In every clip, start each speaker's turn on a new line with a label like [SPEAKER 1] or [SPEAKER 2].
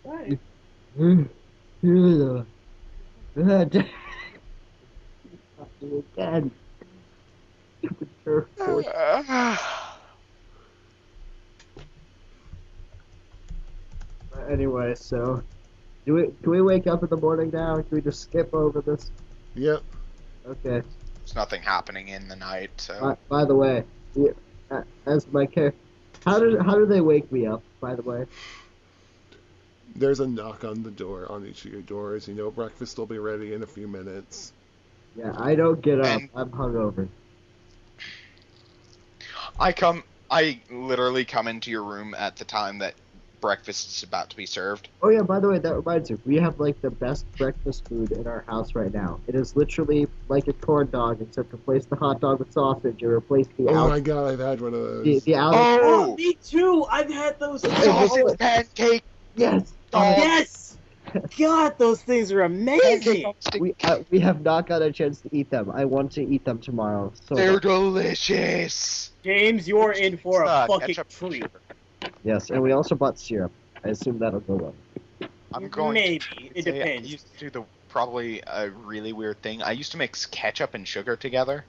[SPEAKER 1] Right.
[SPEAKER 2] Again. Stupid surfboard. Anyway, so can we wake up in the morning now? Can we just skip over this?
[SPEAKER 3] Yep.
[SPEAKER 2] Okay.
[SPEAKER 1] There's nothing happening in the night, so...
[SPEAKER 2] By the way, as my care, how do they wake me up? By the way.
[SPEAKER 3] There's a knock on the door, on each of your doors. You know breakfast will be ready in a few minutes.
[SPEAKER 2] Yeah, I don't get up.
[SPEAKER 1] And
[SPEAKER 2] I'm hungover.
[SPEAKER 1] I literally come into your room at the time that breakfast is about to be served.
[SPEAKER 2] Oh yeah, by the way, that reminds me, we have like the best breakfast food in our house right now. It is literally like a corn dog, except replace the hot dog with sausage or replace the
[SPEAKER 3] Oh my god, I've had one of those.
[SPEAKER 2] the outer.
[SPEAKER 1] Oh!
[SPEAKER 4] Oh, me too. I've had those.
[SPEAKER 1] Sausage pancake
[SPEAKER 2] Yes.
[SPEAKER 1] dog!
[SPEAKER 4] Yes. God, those things are amazing.
[SPEAKER 2] We have not got a chance to eat them. I want to eat them tomorrow. So
[SPEAKER 1] They're delicious!
[SPEAKER 4] James, you're in for a fucking
[SPEAKER 1] ketchup and
[SPEAKER 4] treat.
[SPEAKER 1] sugar.
[SPEAKER 2] yes, and we also bought syrup. I assume that'll go well.
[SPEAKER 1] I'm going
[SPEAKER 4] Maybe.
[SPEAKER 1] to
[SPEAKER 4] It
[SPEAKER 1] say
[SPEAKER 4] depends.
[SPEAKER 1] I used to do probably a really weird thing. I used to mix ketchup and sugar together,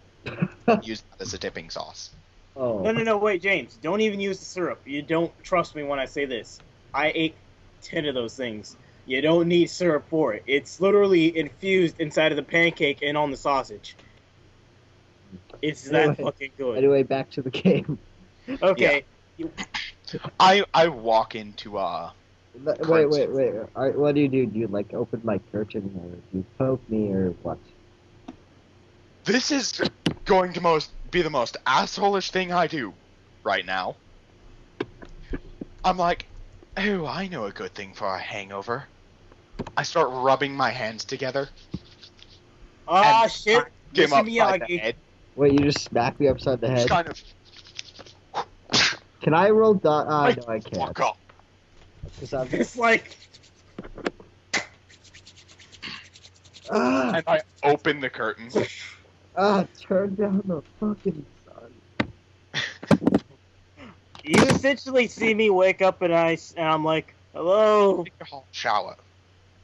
[SPEAKER 1] use that as a dipping sauce.
[SPEAKER 2] Oh.
[SPEAKER 4] No, wait, James. Don't even use the syrup. You don't trust me when I say this. I ate 10 of those things. You don't need syrup for it. It's literally infused inside of the pancake and on the sausage. It's that
[SPEAKER 2] Anyway.
[SPEAKER 4] fucking good.
[SPEAKER 2] Anyway, back to the game.
[SPEAKER 4] Okay.
[SPEAKER 1] I walk into
[SPEAKER 2] Wait. All right, what do you do? Do you like open my curtain, or do you poke me, or what?
[SPEAKER 1] This is going to be the most asshole-ish thing I do right now. I'm like, oh, I know a good thing for a hangover. I start rubbing my hands together.
[SPEAKER 4] Ah,
[SPEAKER 1] and
[SPEAKER 4] shit.
[SPEAKER 1] Came
[SPEAKER 4] Mr.
[SPEAKER 1] upside the
[SPEAKER 4] Miyagi.
[SPEAKER 1] head.
[SPEAKER 2] Wait, you just smack me upside the
[SPEAKER 1] Just
[SPEAKER 2] head?
[SPEAKER 1] kind of
[SPEAKER 2] Can I roll dot?
[SPEAKER 1] like,
[SPEAKER 2] No, I can't.
[SPEAKER 1] fuck up.
[SPEAKER 2] 'Cause I'm...
[SPEAKER 4] It's like,
[SPEAKER 2] Ah,
[SPEAKER 1] And I open the curtain.
[SPEAKER 2] turn down the fucking sun.
[SPEAKER 4] you essentially see me wake up and I'm like, hello,
[SPEAKER 1] Take a hot shower.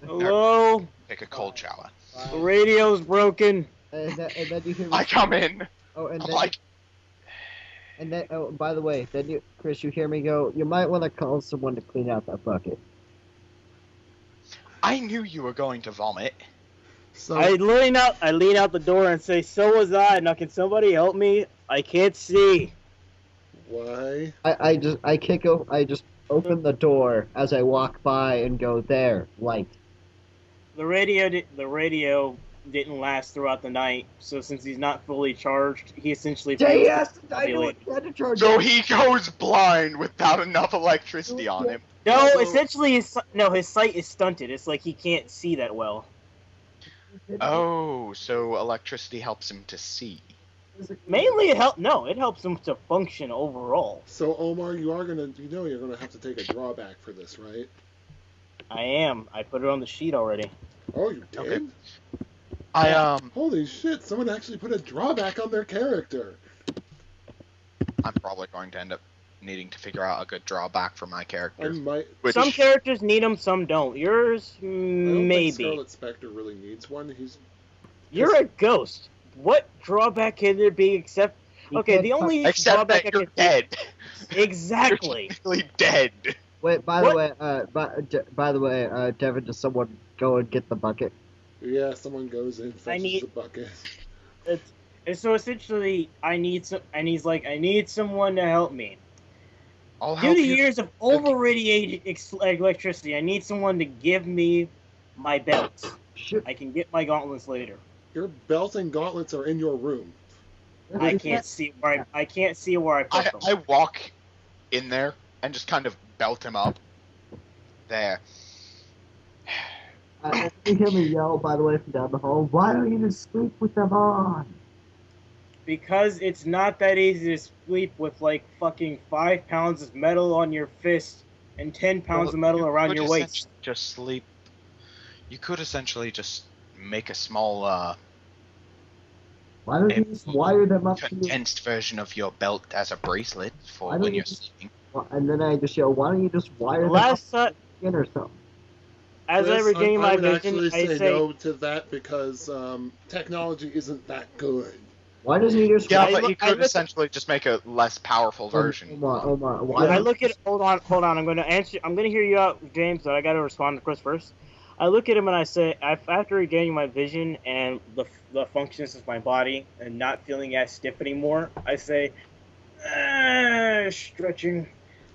[SPEAKER 4] hello,
[SPEAKER 1] Take a cold shower.
[SPEAKER 4] the radio's broken.
[SPEAKER 2] And then you hear me.
[SPEAKER 1] I come in.
[SPEAKER 2] Oh, and
[SPEAKER 1] I'm
[SPEAKER 2] then,
[SPEAKER 1] like,
[SPEAKER 2] oh, by the way, then Chris, you hear me go. You might want to call someone to clean out that bucket.
[SPEAKER 1] I knew you were going to vomit.
[SPEAKER 3] So,
[SPEAKER 4] I lean out the door and say, so was I. Now can somebody help me? I can't see.
[SPEAKER 3] why?
[SPEAKER 2] I just open the door as I walk by and go there, light.
[SPEAKER 4] The radio didn't last throughout the night, so since he's not fully charged, he essentially
[SPEAKER 2] Yes,
[SPEAKER 4] I'll
[SPEAKER 2] I
[SPEAKER 4] be
[SPEAKER 2] knew
[SPEAKER 4] late.
[SPEAKER 2] it. You had to charge
[SPEAKER 1] So
[SPEAKER 2] it.
[SPEAKER 1] he goes blind without enough electricity on him.
[SPEAKER 4] No,
[SPEAKER 2] Although-
[SPEAKER 4] essentially his sight is stunted. It's like he can't see that well.
[SPEAKER 1] Oh, so electricity helps him to see.
[SPEAKER 4] Mainly it helps him to function overall.
[SPEAKER 3] So Omar, you're gonna have to take a drawback for this, right?
[SPEAKER 4] I put it on the sheet already.
[SPEAKER 3] Oh, you did?
[SPEAKER 1] Okay.
[SPEAKER 3] Holy shit! Someone actually put a drawback on their character.
[SPEAKER 1] I'm probably going to end up needing to figure out a good drawback for my
[SPEAKER 3] I
[SPEAKER 1] character.
[SPEAKER 3] might.
[SPEAKER 1] Which,
[SPEAKER 4] Some characters need them, some don't. Yours,
[SPEAKER 3] I don't think
[SPEAKER 4] maybe.
[SPEAKER 3] Scarlet Spectre really needs one.
[SPEAKER 4] You're a ghost. What drawback can there be except? Okay, the only
[SPEAKER 1] except
[SPEAKER 4] drawback
[SPEAKER 1] that
[SPEAKER 4] I
[SPEAKER 1] you're
[SPEAKER 4] can
[SPEAKER 1] dead.
[SPEAKER 4] exactly.
[SPEAKER 1] You're technically dead.
[SPEAKER 2] Wait, by
[SPEAKER 4] What?
[SPEAKER 2] the way, by the way, Devin, does someone go and get the bucket?
[SPEAKER 3] Yeah, someone goes in, fetches
[SPEAKER 4] need-
[SPEAKER 3] the bucket.
[SPEAKER 4] And so essentially, I need someone to help me.
[SPEAKER 1] I'll
[SPEAKER 4] Due
[SPEAKER 1] help
[SPEAKER 4] to
[SPEAKER 1] you.
[SPEAKER 4] years of over-radiated electricity, I need someone to give me my belts.
[SPEAKER 2] Shit.
[SPEAKER 4] I can get my gauntlets later.
[SPEAKER 3] Your belt and gauntlets are in your room.
[SPEAKER 4] I can't see where I put them.
[SPEAKER 1] I walk in there and just kind of belt him up. There.
[SPEAKER 2] You hear me yell, by the way, from down the hall. Why don't you just sleep with them on?
[SPEAKER 4] Because it's not that easy to sleep with like fucking 5 pounds of metal on your fist and 10 pounds of metal
[SPEAKER 1] You
[SPEAKER 4] around
[SPEAKER 1] could
[SPEAKER 4] your waist.
[SPEAKER 1] essentially Just sleep. You could essentially just make a small,
[SPEAKER 2] Why don't you just wire them up to you?
[SPEAKER 1] condensed version of your belt as a bracelet
[SPEAKER 2] Why
[SPEAKER 1] for
[SPEAKER 2] don't
[SPEAKER 1] when
[SPEAKER 2] you
[SPEAKER 1] you're
[SPEAKER 2] just-
[SPEAKER 1] sleeping.
[SPEAKER 2] And then I just yell, why don't you just wire the
[SPEAKER 4] Last time,
[SPEAKER 2] in or something?
[SPEAKER 4] as I
[SPEAKER 3] Chris,
[SPEAKER 4] regain
[SPEAKER 3] I
[SPEAKER 4] my
[SPEAKER 3] would
[SPEAKER 4] vision,
[SPEAKER 3] actually
[SPEAKER 4] I
[SPEAKER 3] say
[SPEAKER 4] say,
[SPEAKER 3] no to that because technology isn't that good.
[SPEAKER 2] Why doesn't he just
[SPEAKER 1] Yeah,
[SPEAKER 4] I
[SPEAKER 1] but
[SPEAKER 4] look-
[SPEAKER 1] you
[SPEAKER 4] I
[SPEAKER 1] could
[SPEAKER 4] look-
[SPEAKER 1] essentially just make a less powerful version.
[SPEAKER 2] Omar, why
[SPEAKER 4] I
[SPEAKER 2] don't
[SPEAKER 4] look at. Hold on. I'm going to answer. I'm going to hear you out, James. But I got to respond to Chris first. I look at him and I say, after regaining my vision and the functions of my body and not feeling as stiff anymore, I say, stretching.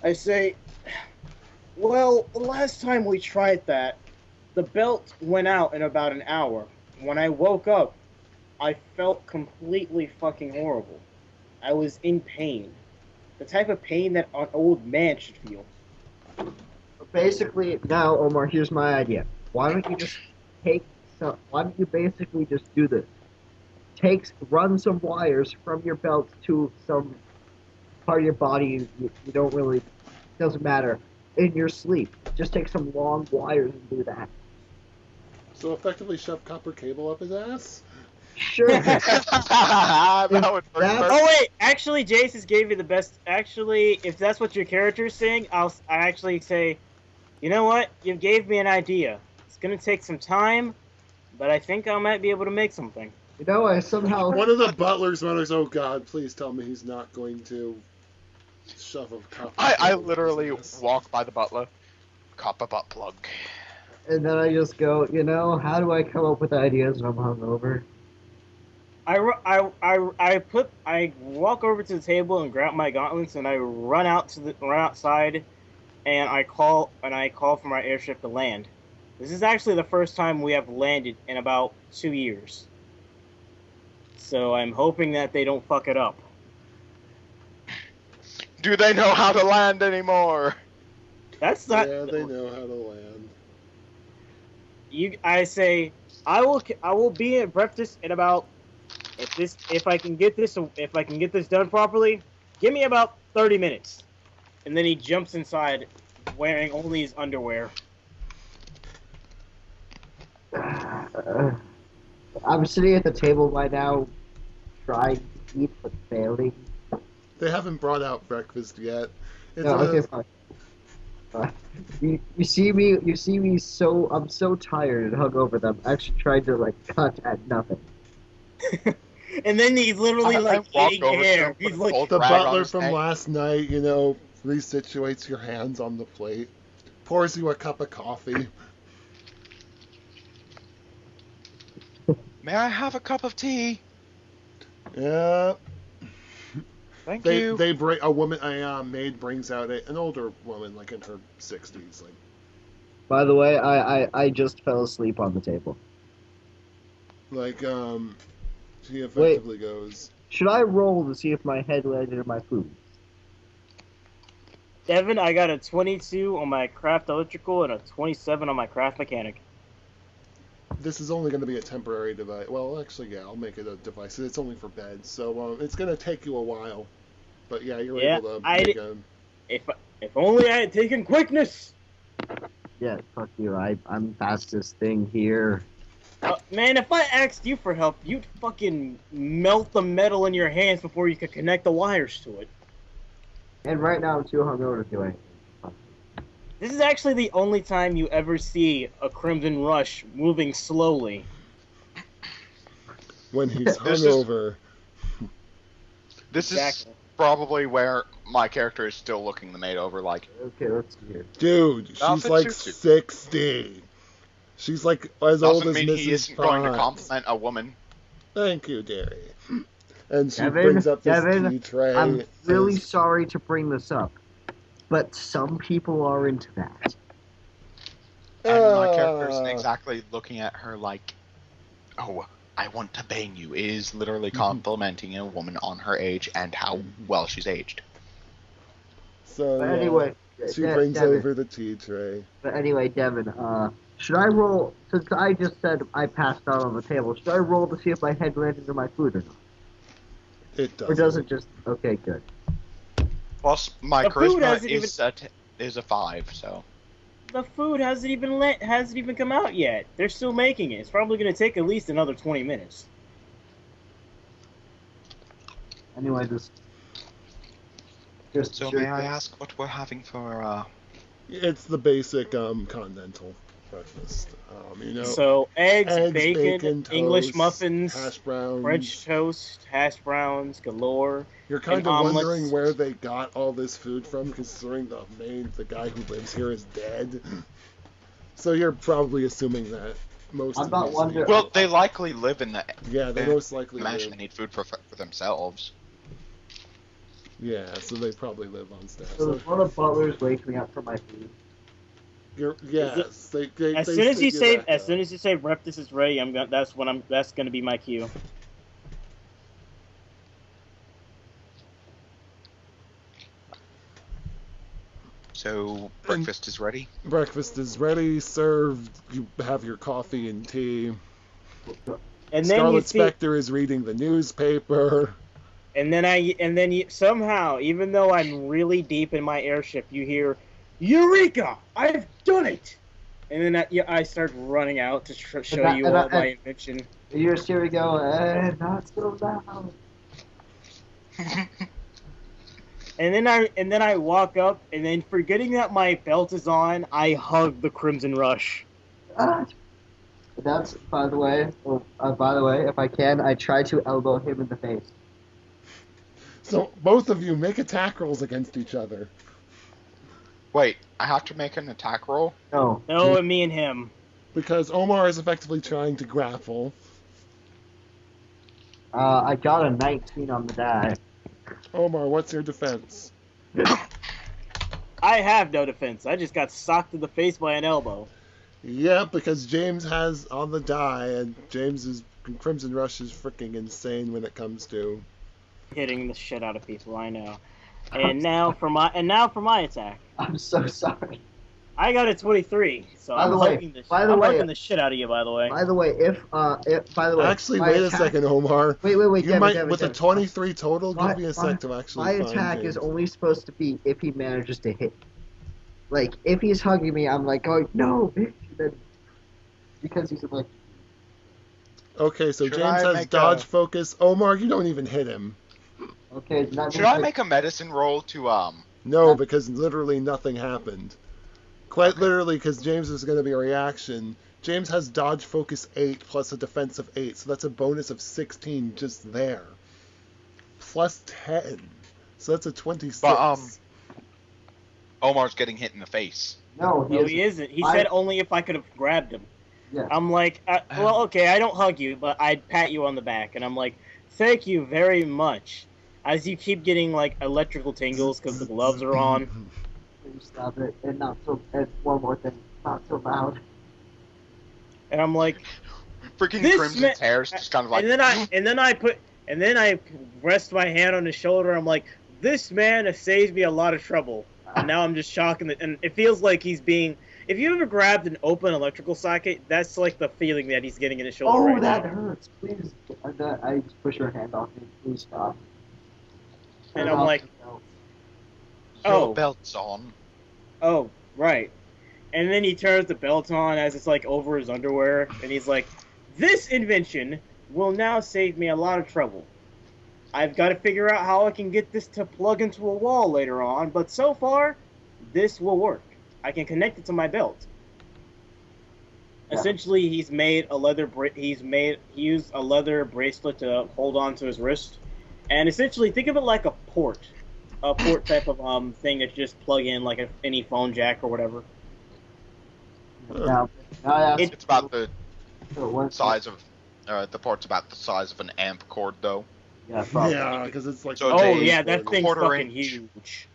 [SPEAKER 4] I say, well, the last time we tried that, the belt went out in about an hour. When I woke up, I felt completely fucking horrible. I was in pain. The type of pain that an old man should feel.
[SPEAKER 2] basically now, Omar, here's my idea. Why don't you just take some? Why don't you basically just do this? Run some wires from your belt to some part of your body you don't really doesn't matter in your sleep. Just take some long wires and do that.
[SPEAKER 3] So effectively shove copper cable up his ass?
[SPEAKER 2] Sure.
[SPEAKER 1] That would work
[SPEAKER 2] That's-
[SPEAKER 1] perfect.
[SPEAKER 4] Oh wait, actually, Jason gave you the best. Actually, if that's what your character is saying, I actually say, you know what? You gave me an idea. It's gonna take some time, but I think I might be able to make something.
[SPEAKER 2] You know, I somehow
[SPEAKER 3] One of the butlers mutters, "Oh God, please tell me he's not going to shove a copper
[SPEAKER 1] I
[SPEAKER 3] cable up his
[SPEAKER 1] literally
[SPEAKER 3] ass."
[SPEAKER 1] walk by the butler, cop a butt plug.
[SPEAKER 2] and then I just go, how do I come up with ideas when I'm hungover?
[SPEAKER 4] I walk over to the table and grab my gauntlets and I run outside, and I call for my airship to land. This is actually the first time we have landed in about 2 years. So I'm hoping that they don't fuck it up.
[SPEAKER 1] Do they know how to land anymore?
[SPEAKER 4] That's not.
[SPEAKER 3] Yeah, they know how to land.
[SPEAKER 4] I say I will be at breakfast in about if I can get this done properly, give me about 30 minutes. And then he jumps inside wearing only his underwear.
[SPEAKER 2] I'm sitting at the table right now, trying to eat but failing.
[SPEAKER 3] They haven't brought out breakfast yet. It's
[SPEAKER 2] No,
[SPEAKER 3] one of
[SPEAKER 2] okay,
[SPEAKER 3] those-
[SPEAKER 2] fine. You see me so I'm so tired and hungover that I'm actually trying to cut at nothing.
[SPEAKER 4] And then he's literally
[SPEAKER 1] I walk
[SPEAKER 4] eating
[SPEAKER 1] over to
[SPEAKER 4] hair.
[SPEAKER 1] him, put
[SPEAKER 4] He's
[SPEAKER 1] a
[SPEAKER 4] like,
[SPEAKER 1] cold
[SPEAKER 3] the
[SPEAKER 1] rag on
[SPEAKER 3] butler
[SPEAKER 1] his
[SPEAKER 3] from
[SPEAKER 1] neck.
[SPEAKER 3] last night, resituates your hands on the plate, pours you a cup of coffee.
[SPEAKER 1] May I have a cup of tea?
[SPEAKER 3] Yeah.
[SPEAKER 1] Thank
[SPEAKER 3] They
[SPEAKER 1] you.
[SPEAKER 3] they bring a maid brings out an older woman, like in her 60s, like.
[SPEAKER 2] By the way, I just fell asleep on the table.
[SPEAKER 3] She effectively goes,
[SPEAKER 2] Should I roll to see if my head landed in my food?
[SPEAKER 4] Devin, I got a 22 on my craft electrical and a 27 on my craft mechanic.
[SPEAKER 3] this is only going to be a temporary device. Well, actually, yeah, I'll make it a device. It's only for beds, so it's going to take you a while. But yeah, you're
[SPEAKER 4] Yeah,
[SPEAKER 3] able to
[SPEAKER 4] I
[SPEAKER 3] make
[SPEAKER 4] did- If only I had taken quickness.
[SPEAKER 2] Yeah, fuck you. I'm fastest thing here.
[SPEAKER 4] Man, if I asked you for help, you'd fucking melt the metal in your hands before you could connect the wires to it.
[SPEAKER 2] And right now I'm too hungover to do anything.
[SPEAKER 4] This is actually the only time you ever see a Crimson Rush moving slowly.
[SPEAKER 3] when he's
[SPEAKER 1] This is-
[SPEAKER 3] hungover.
[SPEAKER 1] This is
[SPEAKER 4] Exactly.
[SPEAKER 1] probably where my character is still looking the maid over like,
[SPEAKER 2] Okay, let's see here.
[SPEAKER 3] Dude, she's
[SPEAKER 1] Outfit
[SPEAKER 3] like
[SPEAKER 1] suits you.
[SPEAKER 3] 60. She's like as old
[SPEAKER 1] doesn't
[SPEAKER 3] as
[SPEAKER 1] mean
[SPEAKER 3] Mrs.
[SPEAKER 1] he isn't going to
[SPEAKER 3] Potts.
[SPEAKER 1] compliment a woman.
[SPEAKER 3] Thank you, dearie. And she
[SPEAKER 2] Devin,
[SPEAKER 3] brings up this
[SPEAKER 2] Devin,
[SPEAKER 3] tea tray.
[SPEAKER 2] I'm really
[SPEAKER 3] and-
[SPEAKER 2] sorry to bring this up, but some people are into that.
[SPEAKER 1] And my character isn't
[SPEAKER 3] Ah.
[SPEAKER 1] exactly looking at her like, oh, I want to bang you. It is literally
[SPEAKER 3] Mm-hmm.
[SPEAKER 1] complimenting a woman on her age and how well she's aged.
[SPEAKER 3] So
[SPEAKER 2] But
[SPEAKER 3] yeah,
[SPEAKER 2] anyway,
[SPEAKER 3] she
[SPEAKER 2] De-
[SPEAKER 3] brings
[SPEAKER 2] Devin,
[SPEAKER 3] over the tea tray.
[SPEAKER 2] But anyway, Devin, should I roll? Since I just said I passed out on the table, should I roll to see if my head landed in my food or not?
[SPEAKER 3] It does.
[SPEAKER 2] Or does it just? Okay, good.
[SPEAKER 1] Plus, my
[SPEAKER 4] The food
[SPEAKER 1] charisma
[SPEAKER 4] hasn't
[SPEAKER 1] is a 5, so.
[SPEAKER 4] The food hasn't even come out yet. They're still making it. It's probably going to take at least another 20 minutes.
[SPEAKER 2] Anyway, this. Just
[SPEAKER 1] So
[SPEAKER 2] sure
[SPEAKER 1] may I
[SPEAKER 2] thing.
[SPEAKER 1] ask what we're having for,
[SPEAKER 3] It's the basic continental breakfast.
[SPEAKER 4] So eggs,
[SPEAKER 3] Eggs,
[SPEAKER 4] bacon,
[SPEAKER 3] bacon,
[SPEAKER 4] English
[SPEAKER 3] toast,
[SPEAKER 4] muffins,
[SPEAKER 3] hash
[SPEAKER 4] French
[SPEAKER 3] browns.
[SPEAKER 4] toast, hash browns galore,
[SPEAKER 3] You're
[SPEAKER 4] and
[SPEAKER 3] kind of wondering
[SPEAKER 4] omelets.
[SPEAKER 3] where they got all this food from, considering the guy who lives here is dead. So you're probably assuming that most
[SPEAKER 2] I'm
[SPEAKER 3] of
[SPEAKER 2] not
[SPEAKER 3] these
[SPEAKER 2] wondering-
[SPEAKER 3] people.
[SPEAKER 1] well, they likely live in the
[SPEAKER 3] Yeah, they most likely
[SPEAKER 1] mansion.
[SPEAKER 3] live.
[SPEAKER 1] They need food for themselves.
[SPEAKER 3] Yeah, so they probably live on staff.
[SPEAKER 2] So
[SPEAKER 3] So
[SPEAKER 2] there's one of the butlers waking me up for my food.
[SPEAKER 3] yes, they
[SPEAKER 4] As soon as you
[SPEAKER 3] sit
[SPEAKER 4] say,
[SPEAKER 3] back
[SPEAKER 4] as
[SPEAKER 3] up.
[SPEAKER 4] soon as you say, "Rep, this is ready," I'm gonna. That's when I'm. That's gonna be my cue.
[SPEAKER 1] So breakfast is ready.
[SPEAKER 3] Breakfast is ready, served. You have your coffee and tea.
[SPEAKER 4] And then
[SPEAKER 3] Scarlet
[SPEAKER 4] you see,
[SPEAKER 3] Spectre is reading the newspaper.
[SPEAKER 4] and then you, somehow, even though I'm really deep in my airship, you hear, "Eureka! I've done it!" And then I start running out to show
[SPEAKER 2] that-
[SPEAKER 4] you
[SPEAKER 2] and I-
[SPEAKER 4] all my
[SPEAKER 2] and-
[SPEAKER 4] invention.
[SPEAKER 2] You just hear me go, not so loud.
[SPEAKER 4] And then I walk up, and then forgetting that my belt is on, I hug the Crimson Rush.
[SPEAKER 2] Ah. That's, by the way, if I can, I try to elbow him in the face.
[SPEAKER 3] So both of you make attack rolls against each other.
[SPEAKER 1] Wait, I have to make an attack roll?
[SPEAKER 2] No.
[SPEAKER 4] No, me and him.
[SPEAKER 3] Because Omar is effectively trying to grapple.
[SPEAKER 2] I got a 19 on the die.
[SPEAKER 3] Omar, what's your defense?
[SPEAKER 4] I have no defense. I just got socked in the face by an elbow.
[SPEAKER 3] Yeah, because James has on the die, and James's Crimson Rush is freaking insane when it comes to.
[SPEAKER 4] Hitting the shit out of people, I know. And now for my attack.
[SPEAKER 2] I'm so sorry.
[SPEAKER 4] I got a 23, so
[SPEAKER 2] By
[SPEAKER 4] I'm
[SPEAKER 2] the way-
[SPEAKER 4] hugging the
[SPEAKER 2] by the way-
[SPEAKER 4] hugging the shit out of you. By the way,
[SPEAKER 2] By the way,
[SPEAKER 3] Actually,
[SPEAKER 2] my
[SPEAKER 3] wait a
[SPEAKER 2] attack-
[SPEAKER 3] second, Omar.
[SPEAKER 2] Wait,
[SPEAKER 3] You
[SPEAKER 2] Devin,
[SPEAKER 3] might,
[SPEAKER 2] Devin,
[SPEAKER 3] with a
[SPEAKER 2] Devin.
[SPEAKER 3] 23 total,
[SPEAKER 2] My-
[SPEAKER 3] give me a sec to actually
[SPEAKER 2] My
[SPEAKER 3] find
[SPEAKER 2] attack
[SPEAKER 3] James.
[SPEAKER 2] is only supposed to be if he manages to hit. Like, if he's hugging me, I'm like going, no, bitch. And then, because he's like,
[SPEAKER 3] Okay, so
[SPEAKER 1] Should
[SPEAKER 3] James
[SPEAKER 1] I
[SPEAKER 3] has
[SPEAKER 1] make
[SPEAKER 3] dodge
[SPEAKER 1] a-
[SPEAKER 3] focus. Omar, you don't even hit him.
[SPEAKER 2] okay, that
[SPEAKER 1] Should
[SPEAKER 2] means
[SPEAKER 1] I make a medicine roll to
[SPEAKER 3] No, because literally nothing happened. Quite literally, because James is going to be a reaction. James has dodge focus 8 plus a defense of 8, so that's a bonus of 16 just there. Plus 10. So that's a 26.
[SPEAKER 1] But, Omar's getting hit in the face?
[SPEAKER 2] no,
[SPEAKER 4] no, he isn't. He said only if I could have grabbed him.
[SPEAKER 2] Yeah.
[SPEAKER 4] I'm like, well, okay, I don't hug you, but I'd pat you on the back, and I'm like, thank you very much. As you keep getting like electrical tingles because the gloves are on.
[SPEAKER 2] Please stop it. And not so. And one more thing, not so loud.
[SPEAKER 4] And I'm like,
[SPEAKER 1] Freaking
[SPEAKER 4] This
[SPEAKER 1] Crimson's hair's just kind of like...
[SPEAKER 4] and then I rest my hand on his shoulder. I'm like, this man has saved me a lot of trouble. And now I'm just shocking and it feels like he's being. If you ever grabbed an open electrical socket, that's like the feeling that he's getting in his shoulder.
[SPEAKER 2] Oh,
[SPEAKER 4] right
[SPEAKER 2] that
[SPEAKER 4] now.
[SPEAKER 2] hurts. Please. I just push your hand off me. Please stop.
[SPEAKER 4] And
[SPEAKER 2] Turn
[SPEAKER 4] I'm
[SPEAKER 2] off
[SPEAKER 4] like,
[SPEAKER 2] the belt.
[SPEAKER 1] Your
[SPEAKER 4] oh.
[SPEAKER 1] belt's on.
[SPEAKER 4] Oh, right. And then he turns the belt on as it's like over his underwear, and he's like, this invention will now save me a lot of trouble. I've got to figure out how I can get this to plug into a wall later on, but so far, this will work. I can connect it to my belt.
[SPEAKER 2] Yeah.
[SPEAKER 4] Essentially, he used a leather bracelet to hold on to his wrist, and essentially think of it like a port type of thing that you just plug in like any phone jack or whatever.
[SPEAKER 2] Now, I ask
[SPEAKER 1] It's about the
[SPEAKER 2] so what
[SPEAKER 1] size of... the port's about the size of an amp cord, though.
[SPEAKER 2] Yeah, probably.
[SPEAKER 3] Yeah, because it's like.
[SPEAKER 1] So
[SPEAKER 4] Oh
[SPEAKER 1] it's a
[SPEAKER 4] yeah, that thing's
[SPEAKER 1] quarter
[SPEAKER 4] fucking
[SPEAKER 1] inch.
[SPEAKER 4] huge.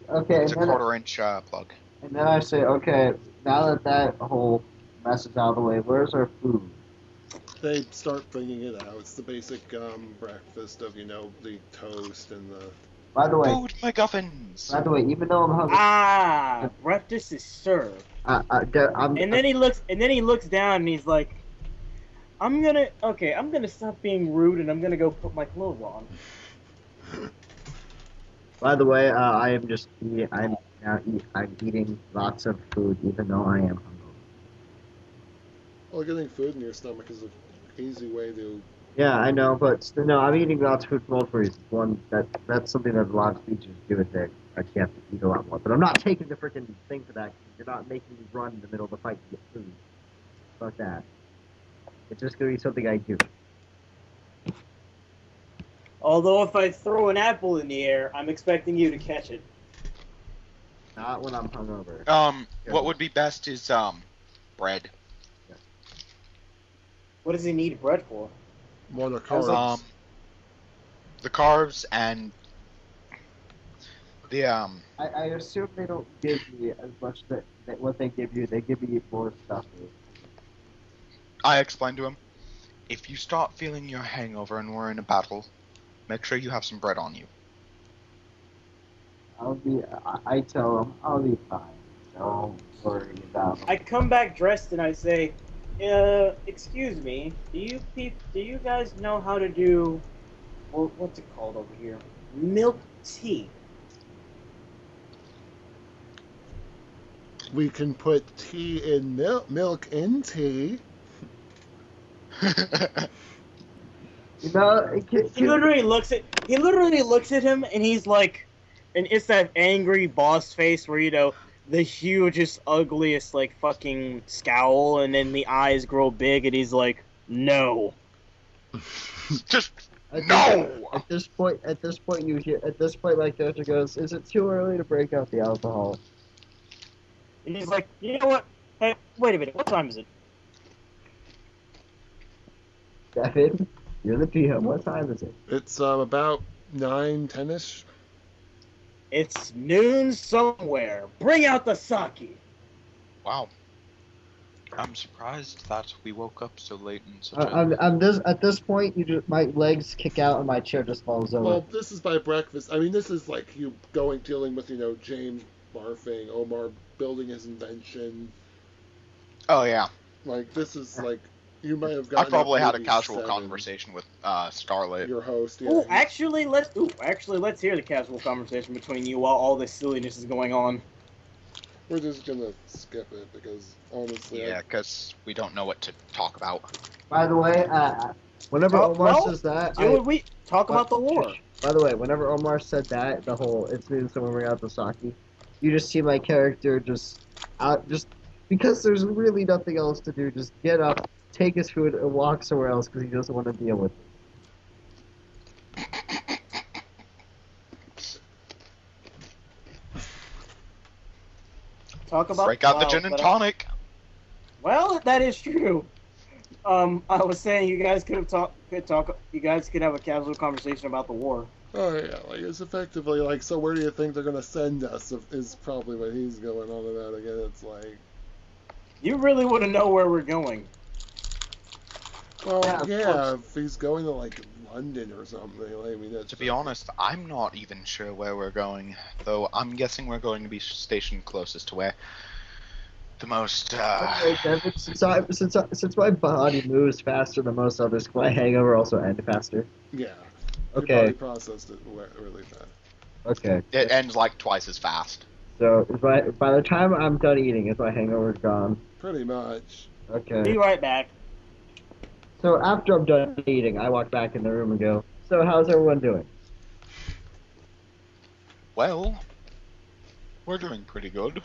[SPEAKER 2] Okay,
[SPEAKER 1] It's a quarter-inch plug.
[SPEAKER 2] and then I say, okay, now that whole mess is out of the way, where's our food?
[SPEAKER 3] They start bringing it out. It's the basic breakfast of, the toast and the.
[SPEAKER 2] By the way,
[SPEAKER 1] Food MacGuffins!
[SPEAKER 2] even though I'm hungry,
[SPEAKER 4] Breakfast is served.
[SPEAKER 2] I'm.
[SPEAKER 4] And then he looks down and he's like, I'm gonna stop being rude and I'm gonna go put my clothes on.
[SPEAKER 2] By the way, I'm eating lots of food, even though I am hungry.
[SPEAKER 3] Well, getting food in your stomach is an easy way to
[SPEAKER 2] Yeah, I know, but no, I'm eating lots of food for multiple reasons. One, that's something that a lot of teachers do is they actually have to eat a lot more. But I'm not taking the freaking thing for that. You're not making me run in the middle of the fight to get food. Fuck that. It's just gonna be something I do.
[SPEAKER 4] Although if I throw an apple in the air, I'm expecting you to catch it.
[SPEAKER 2] Not when I'm hungover.
[SPEAKER 1] What would be best is bread.
[SPEAKER 4] What does he need bread for?
[SPEAKER 3] More the
[SPEAKER 4] How's that?
[SPEAKER 3] carbs.
[SPEAKER 1] The carbs and the
[SPEAKER 2] I assume they don't give me as much that what they give you. They give me more stuff.
[SPEAKER 1] I explained to him, if you start feeling your hangover and we're in a battle, make sure you have some bread on you.
[SPEAKER 2] I tell them I'll be fine. Don't worry about
[SPEAKER 4] I
[SPEAKER 2] it.
[SPEAKER 4] come back dressed and I say, excuse me, do you guys know how to do, what's it called over here? Milk tea.
[SPEAKER 3] We can put tea in milk in tea.
[SPEAKER 2] You know,
[SPEAKER 4] He literally looks at him and he's like, and it's that angry boss face where, you know, the hugest, ugliest, like, fucking scowl, and then the eyes grow big, and he's like, no.
[SPEAKER 1] Just
[SPEAKER 2] At
[SPEAKER 1] no.
[SPEAKER 2] this point, you hear. At this point, my character goes, "Is it too early to break out the alcohol?"
[SPEAKER 4] And he's like, you know what? Hey, wait a minute, what time is it?
[SPEAKER 2] Devin, you're the PM. What time is it?
[SPEAKER 3] It's about 9, 10ish.
[SPEAKER 4] It's noon somewhere. Bring out the sake.
[SPEAKER 1] Wow. I'm surprised that we woke up so late in such
[SPEAKER 2] At this point, my legs kick out and my chair just falls over.
[SPEAKER 3] Well, this is by breakfast. I mean, this is like you dealing with, James barfing, Omar building his invention.
[SPEAKER 1] Oh yeah.
[SPEAKER 3] Like, this is like, you may have
[SPEAKER 1] I
[SPEAKER 3] gotten
[SPEAKER 1] probably
[SPEAKER 3] up
[SPEAKER 1] had a
[SPEAKER 3] maybe
[SPEAKER 1] casual
[SPEAKER 3] 7,
[SPEAKER 1] conversation with Scarlet.
[SPEAKER 3] your host. Yeah.
[SPEAKER 4] Ooh, actually, let's hear the casual conversation between you while all this silliness is going on.
[SPEAKER 3] We're just gonna skip it because, honestly...
[SPEAKER 1] Yeah, because we don't know what to talk about.
[SPEAKER 2] By the way, whenever Omar says that,
[SPEAKER 4] we talk about the war.
[SPEAKER 2] By the way, whenever Omar said that, the whole "it's me someone bring out the sake," you just see my character just because there's really nothing else to do, just get up, take his food, and walk somewhere else because he doesn't want to deal with it.
[SPEAKER 4] Talk about
[SPEAKER 1] Break out the gin and tonic.
[SPEAKER 4] Well, that is true. I was saying you guys could talk. You guys could have a casual conversation about the war.
[SPEAKER 3] Oh, yeah, like, it's effectively like, so where do you think they're gonna send us, is probably what he's going on about again. It's like...
[SPEAKER 4] You really want to know where we're going.
[SPEAKER 3] Well,
[SPEAKER 2] Yeah,
[SPEAKER 3] if he's going to, like, London or something, I mean, that's...
[SPEAKER 1] To be honest, I'm not even sure where we're going, though I'm guessing we're going to be stationed closest to where the most,
[SPEAKER 2] Okay, Devin, since my body moves faster than most others, can my hangover also end faster?
[SPEAKER 3] Yeah.
[SPEAKER 2] Okay.
[SPEAKER 3] Your body processed it really fast.
[SPEAKER 2] Okay.
[SPEAKER 1] It ends like twice as fast.
[SPEAKER 2] So by the time I'm done eating, is my hangover gone?
[SPEAKER 3] Pretty much.
[SPEAKER 2] Okay.
[SPEAKER 4] Be right back.
[SPEAKER 2] So after I'm done eating, I walk back in the room and go, "So how's everyone doing?"
[SPEAKER 1] Well, we're doing pretty good.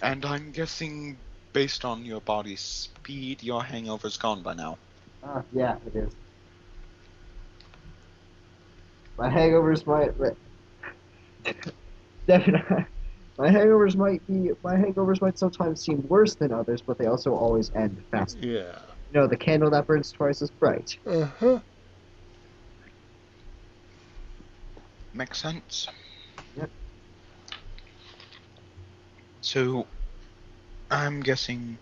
[SPEAKER 1] And I'm guessing, based on your body's speed, your hangover's gone by now.
[SPEAKER 2] Yeah, it is. My hangovers definitely. My hangovers might sometimes seem worse than others, but they also always end faster.
[SPEAKER 3] Yeah.
[SPEAKER 2] You know, the candle that burns twice as bright.
[SPEAKER 3] Uh-huh.
[SPEAKER 1] Makes sense.
[SPEAKER 2] Yep.
[SPEAKER 1] So, I'm guessing...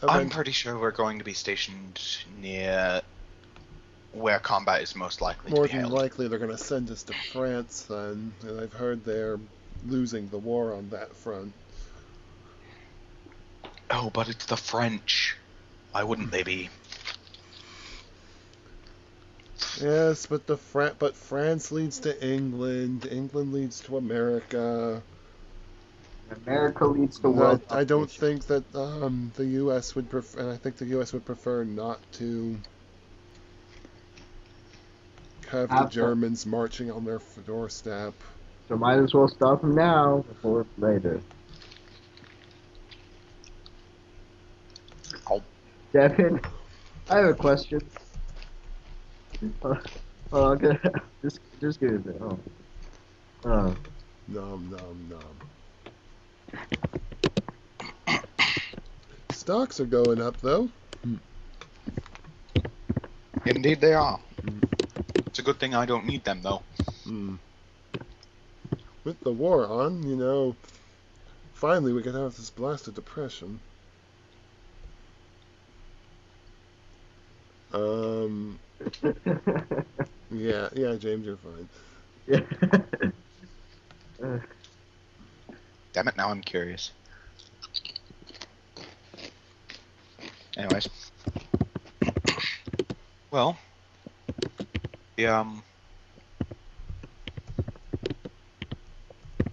[SPEAKER 1] I'm pretty sure we're going to be stationed near where combat is most likely
[SPEAKER 3] More
[SPEAKER 1] to be
[SPEAKER 3] than
[SPEAKER 1] held.
[SPEAKER 3] likely they're going to send us to France then, and I've heard they're losing the war on that front.
[SPEAKER 1] Oh, but it's the French. Why wouldn't they be?
[SPEAKER 3] Yes, but France leads to England, England leads to America.
[SPEAKER 2] America leads the world.
[SPEAKER 3] I don't
[SPEAKER 2] population.
[SPEAKER 3] think that the U.S. would prefer, and I think the U.S. would prefer not to have the
[SPEAKER 2] Have to.
[SPEAKER 3] Germans marching on their doorstep.
[SPEAKER 2] So might as well stop them now before it's later.
[SPEAKER 1] Oh,
[SPEAKER 2] Devin, I have a question. Okay, just give me a minute. Oh.
[SPEAKER 3] Nom nom nom. Stocks are going up though.
[SPEAKER 1] indeed they are. It's a good thing I don't need them, though.
[SPEAKER 3] With the war on, finally we can have this blasted depression. Yeah, James, you're fine.
[SPEAKER 2] Yeah.
[SPEAKER 1] Damn it, now I'm curious. Anyways. Well,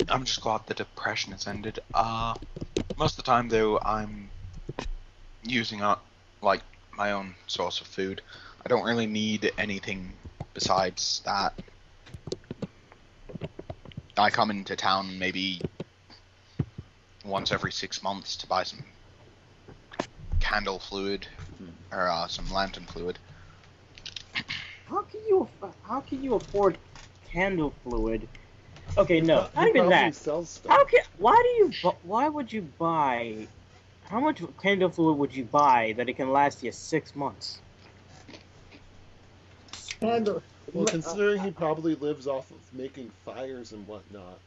[SPEAKER 1] I'm just glad the depression has ended. Most of the time, though, I'm using up, like, my own source of food. I don't really need anything besides that. I come into town maybe once every 6 months to buy some candle fluid, or some lantern fluid.
[SPEAKER 4] How can you afford candle fluid? Okay, no,
[SPEAKER 3] He
[SPEAKER 4] not even
[SPEAKER 3] probably
[SPEAKER 4] that.
[SPEAKER 3] sells stuff.
[SPEAKER 4] Why would you buy? How much candle fluid would you buy that it can last you 6 months?
[SPEAKER 2] Handle.
[SPEAKER 3] Well, considering he probably lives off of making fires and whatnot,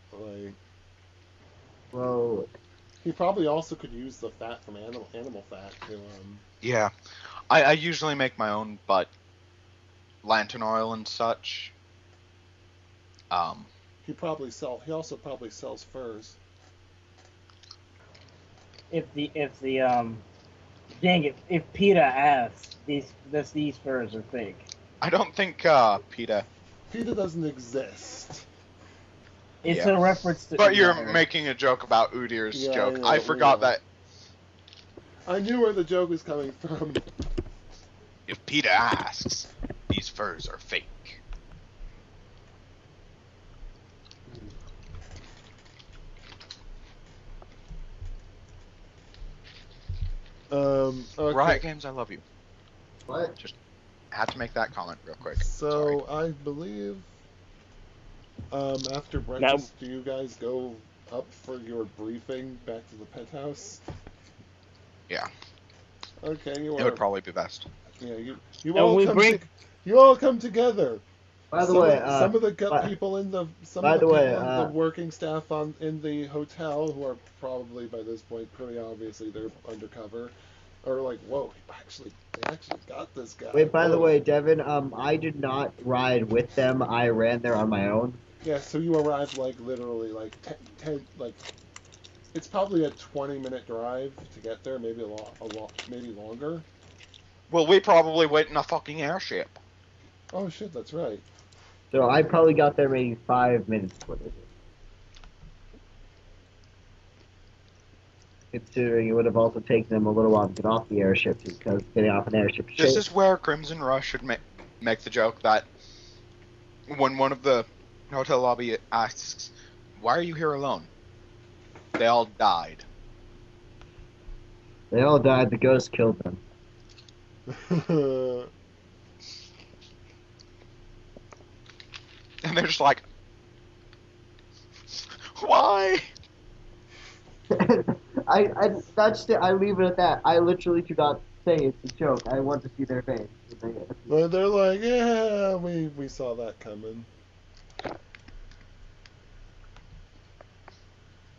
[SPEAKER 2] Well,
[SPEAKER 3] he probably also could use the fat from animal fat to
[SPEAKER 1] Yeah, I usually make my own, but lantern oil and such.
[SPEAKER 3] He also probably sells furs.
[SPEAKER 4] If dang it, if PETA asks, these furs are fake.
[SPEAKER 1] I don't think PETA.
[SPEAKER 3] PETA doesn't exist.
[SPEAKER 4] It's
[SPEAKER 1] Yeah.
[SPEAKER 4] a reference to.
[SPEAKER 1] But you're making a joke about Udir's
[SPEAKER 3] Yeah,
[SPEAKER 1] joke.
[SPEAKER 3] I know,
[SPEAKER 1] I forgot
[SPEAKER 3] yeah.
[SPEAKER 1] that
[SPEAKER 3] I knew where the joke was coming from.
[SPEAKER 1] if PETA asks, these furs are fake.
[SPEAKER 3] Okay.
[SPEAKER 1] Riot Games, I love you.
[SPEAKER 2] what?
[SPEAKER 1] Just had to make that comment real quick.
[SPEAKER 3] So
[SPEAKER 1] Sorry.
[SPEAKER 3] I believe after breakfast, do you guys go up for your briefing back to the penthouse?
[SPEAKER 1] Yeah,
[SPEAKER 3] Okay,
[SPEAKER 1] it would probably be best.
[SPEAKER 3] Yeah, you
[SPEAKER 4] And
[SPEAKER 3] all
[SPEAKER 4] we
[SPEAKER 3] come
[SPEAKER 4] bring-
[SPEAKER 3] you all come together.
[SPEAKER 2] By the way,
[SPEAKER 3] Some of the
[SPEAKER 2] by-
[SPEAKER 3] people in the
[SPEAKER 2] by the way,
[SPEAKER 3] the working staff in the hotel, who are probably by this point pretty obviously they're undercover, are like, whoa, they actually got this guy.
[SPEAKER 2] wait. By the
[SPEAKER 3] Whoa.
[SPEAKER 2] way, Devin, I did not ride with them. I ran there on my own.
[SPEAKER 3] Yeah, so you arrived like literally like 10 like it's probably a 20-minute drive to get there, maybe a lot, maybe longer.
[SPEAKER 1] Well, we probably wait in a fucking airship.
[SPEAKER 3] Oh shit, that's right.
[SPEAKER 2] So I probably got there maybe 5 minutes before they did. Considering it would have also taken them a little while to get off the airship, because getting off an airship.
[SPEAKER 1] This is where Crimson Rush should make the joke that when one of the hotel lobby asks, "Why are you here alone?" They all died.
[SPEAKER 2] They all died. The ghost killed them.
[SPEAKER 1] And they're just like, "Why?"
[SPEAKER 2] I leave it at that. I literally do not say it's a joke. I want to see their face.
[SPEAKER 3] Well, they're like, yeah, we saw that coming.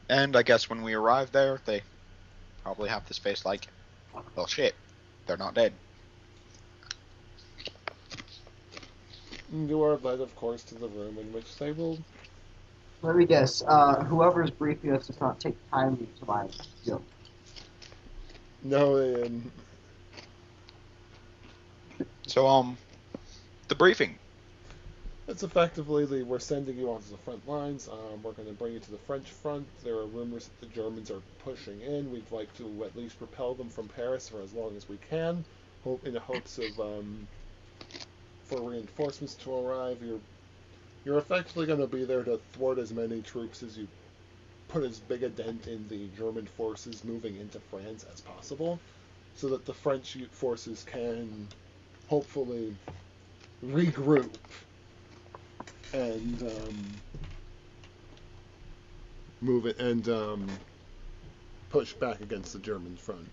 [SPEAKER 1] And I guess when we arrive there, they probably have this face like, well, shit, they're not dead.
[SPEAKER 3] You are led, of course, to the room in which they will.
[SPEAKER 2] Let me guess. Whoever's briefing us does not take time to my joke.
[SPEAKER 3] No, they didn't.
[SPEAKER 1] So, the briefing.
[SPEAKER 3] It's effectively we're sending you onto the front lines. We're going to bring you to the French front. There are rumors that the Germans are pushing in. We'd like to at least repel them from Paris for as long as we can, in the hopes of for reinforcements to arrive. You're effectively going to be there to thwart as many troops as you put as big a dent in the German forces moving into France as possible, so that the French forces can hopefully regroup and move it and push back against the German front.